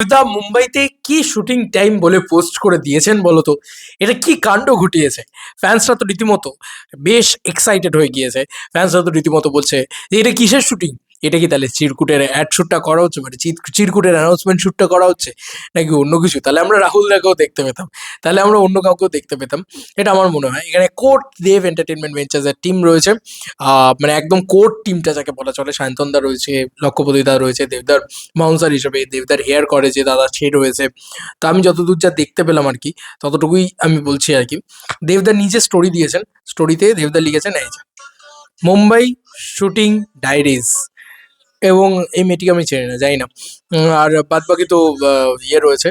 দা মুম্বাইতে কি shooting time বলে পোস্ট করে দিয়েছেন বলতো? এটা কি কাণ্ড ঘটিয়েছে! ফ্যান্সরা তো রীতিমতো বেশ এক্সাইটেড হয়ে গিয়েছে। ফ্যান্সরা তো রীতিমতো বলছে যে, "এটা কিসের শুটিং? এটা কি তাহলে চিরকুটের অ্যাড শ্যুটটা করা হচ্ছে? মানে চিরকুটের অ্যানাউন্সমেন্ট শ্যুটটা করা হচ্ছে? নাকি অন্য কিছু? তাহলে আমরা রাহুল দাকেও দেখতে পেতাম। তাহলে আমরা অন্য কাউকেও দেখতে পেতাম।" এটা আমার মনে হয়। এখানে কোর দেব এন্টারটেইনমেন্ট ভেঞ্চার্সের টিম রয়েছে। মানে একদম কোর টিমটা যাকে বলা চলে। সায়ন্তন দা রয়েছে, লক্ষ্যপতি দা রয়েছে, দেবদার বাউন্সার হিসেবে, দেবদার হেয়ার করে যে দাদা সে রয়েছে। তো আমি যতদূর যা দেখতে পেলাম আরকি, ততটুকুই আমি বলছি আরকি। দেবদা নিজে স্টোরি দিয়েছেন। স্টোরিতে দেবদা লিখেছেন এই যে, "মুম্বাই শুটিং ডায়েরিজ" এবং এই মেয়েটিকে আমি চিনি না, জানি না। আর বাদবাকি তো ইয়ে রয়েছে।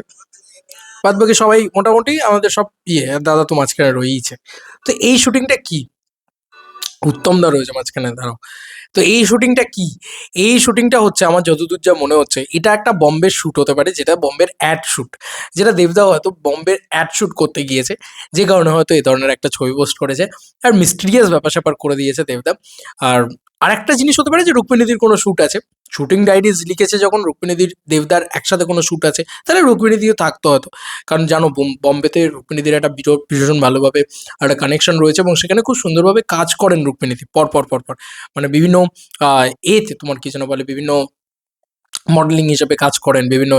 বাদবাকি সবাই মোটামুটি আমাদের সব ইয়ে, আর দাদা তো মাঝখানে রয়েইছে। তো এই শুটিংটা কি? উত্তম দা রয়েছে মাঝখানে, দাঁড়াও। তো এই শুটিংটা কি? এই শুটিংটা হচ্ছে আমার যতদূর যা মনে হচ্ছে, এটা একটা বম্বের শুট হতে পারে, যেটা বম্বের অ্যাড শুট। যেটা দেবদা হয়তো বম্বের অ্যাড শুট করতে গিয়েছে। যে কারণে হয়তো এ ধরনের একটা ছবি পোস্ট করেছে। আর মিস্টিরিয়াস ব্যাপার-স্যাপার করে দিয়েছে দেবদা। আর আরেকটা জিনিস হতে পারে যে রুক্মিণীদির কোনো শুট আছে। শুটিং ডায়েরিজ লিখেছে যখন রুক্মিণীদির, দেবদার একসাথে কোনো শুট আছে, তাহলে রুক্মিণীদিও থাকতো হয়তো। কারণ জানো বম্বেতে রুক্মিণীদির একটা ভীষণ ভালোভাবে একটা কানেকশন রয়েছে এবং সেখানে খুব সুন্দরভাবে কাজ করেন রুক্মিণীদি পর। মানে বিভিন্ন আ এতে তোমার কি যেন বলে, বিভিন্ন মডেলিং হিসেবে কাজ করেন, বিভিন্ন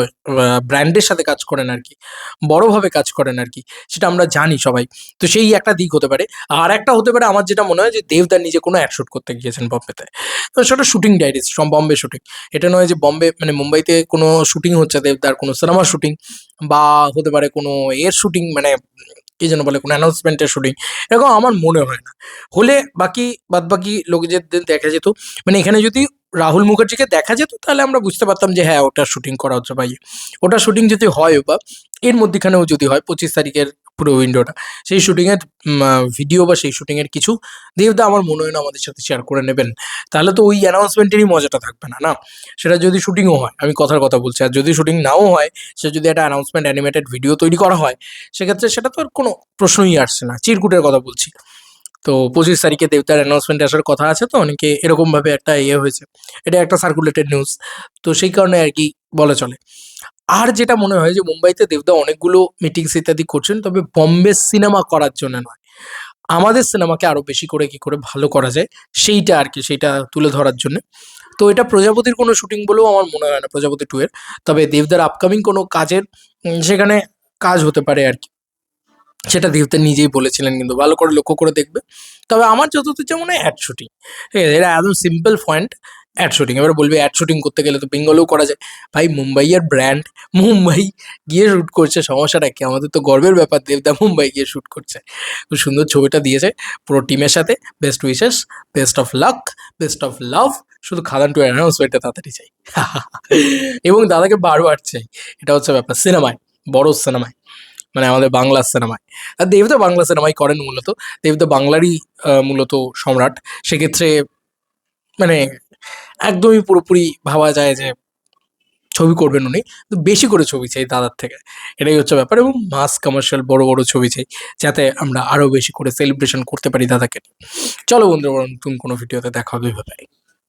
ব্র্যান্ডের সাথে কাজ করেন আরকি। বড়ভাবে কাজ করেন আরকি। সেটা আমরা জানি সবাই। তো সেই একটা দিক হতে পারে। আরেকটা হতে পারে আমার যেটা মনে হয় যে দেবদা নিজে কোনো অ্যাড শুট করতে গিয়েছেন বম্বেতে। তো সেটা শুটিং ডায়েরিজ বম্বে শুটিং। এটা নয় যে বম্বে মানে মুম্বাইতে কোনো শুটিং হচ্ছে দেবদার, কোনো সিনেমার শুটিং বা হতে পারে কোনো এর শুটিং, মানে কি যেন বলে, কোনো অ্যানাউন্সমেন্টের শুটিং। এরকম আমার মনে হয় না। হলে বাদবাকি লোকেদের দেখা যেত। মানে এখানে যদি রাহুল মুখার্জিকে দেখা যেত তাহলে আমরা বুঝতে পারতাম যে হ্যাঁ, ওটা শুটিং করা হচ্ছে ভাই। ওটা শুটিং যদি হয়ও বা এর মধ্যিখানেও যদি হয় ২৫ তারিখের পুরো উইন্ডোটা, সেই শুটিংয়ের ভিডিও বা সেই শুটিংয়ের কিছু দেবদা আমার মনে হয় না আমাদের সাথে শেয়ার করে নেবেন। তাহলে তো ওই অ্যানাউন্সমেন্টেরই মজাটা থাকবে না, না? সেটা যদি শুটিংও হয়, আমি কথার কথা বলছি। আর যদি শুটিং নাও হয়, সে যদি একটা অ্যানাউন্সমেন্ট অ্যানিমেটেড ভিডিও তৈরি করা হয়, সেক্ষেত্রে সেটা তো আর কোনো প্রশ্নই আসছে না। চিরকুটের কথা বলছি। তো ২৫ তারিখে দেবদার অ্যানাউন্সমেন্ট আসার কথা আছে, তো অনেকে এরকমভাবে একটা ইয়ে হয়েছে। এটা একটা সার্কুলেটেড নিউজ। তো সেই কারণে আরকি বলা চলে। আর যেটা মনে হয় যে মুম্বাইতে দেবদা অনেকগুলো মিটিংস ইত্যাদি করছেন। তবে বম্বে সিনেমা করার জন্য নয়। আমাদের সিনেমাকে আরো বেশি করে কি করে ভালো করা যায় সেইটা আরকি, সেইটা তুলে ধরার জন্যে। তো এটা প্রজাপতির কোনো শুটিং বলেও আমার মনে হয় না, প্রজাপতি 2 এর। তবে দেবদার আপকামিং কোনো কাজের সেখানে কাজ হতে পারে আরকি। সেটা দেবতা নিজেই বলেছিলেন, কিন্তু ভালো করে লক্ষ্য করে দেখবে। তবে আমার যতদূর যা মনে হয় অ্যাড শুটিং। ঠিক আছে? এটা একদম সিম্পল পয়েন্ট, অ্যাড শুটিং। এবারে বলবে অ্যাড শুটিং করতে গেলে তো বেঙ্গলেও করা যায়। ভাই মুম্বাইয়ের ব্র্যান্ড, মুম্বাই গিয়ে শুট করছে, সমস্যাটা কি? আমাদের তো গর্বের ব্যাপার দেবদা মুম্বাই গিয়ে শুট করছে। খুব সুন্দর ছবিটা দিয়েছে পুরো টিমের সাথে। Best wishes, best of luck, best of love. শুধু খাদান 2 অ্যানাউন্সমেন্টটা তাড়াতাড়ি চাই। এবং দাদাকে বারবার চাই। এটা হচ্ছে ব্যাপার সিনেমায়, বড় সিনেমায়। মানে আমাদের বাংলা সিনেমায়। আর দেব তো বাংলা সিনেমাই করেন মূলত। দেব তো বাংলারই মূলত সম্রাট। সেক্ষেত্রে মানে একদমই পুরোপুরি ভাবা যায় যে ছবি করবেন উনি। তো বেশি করে ছবি চাই দাদার থেকে। এটাই হচ্ছে ব্যাপার এবং মাস কমার্শিয়াল বড় ছবি চাই। যাতে আমরা আরো বেশি করে সেলিব্রেশন করতে পারি দাদাকে নিয়ে। চলো বন্ধুরা, নতুন কোনো ভিডিওতে দেখা হবে। ভাই।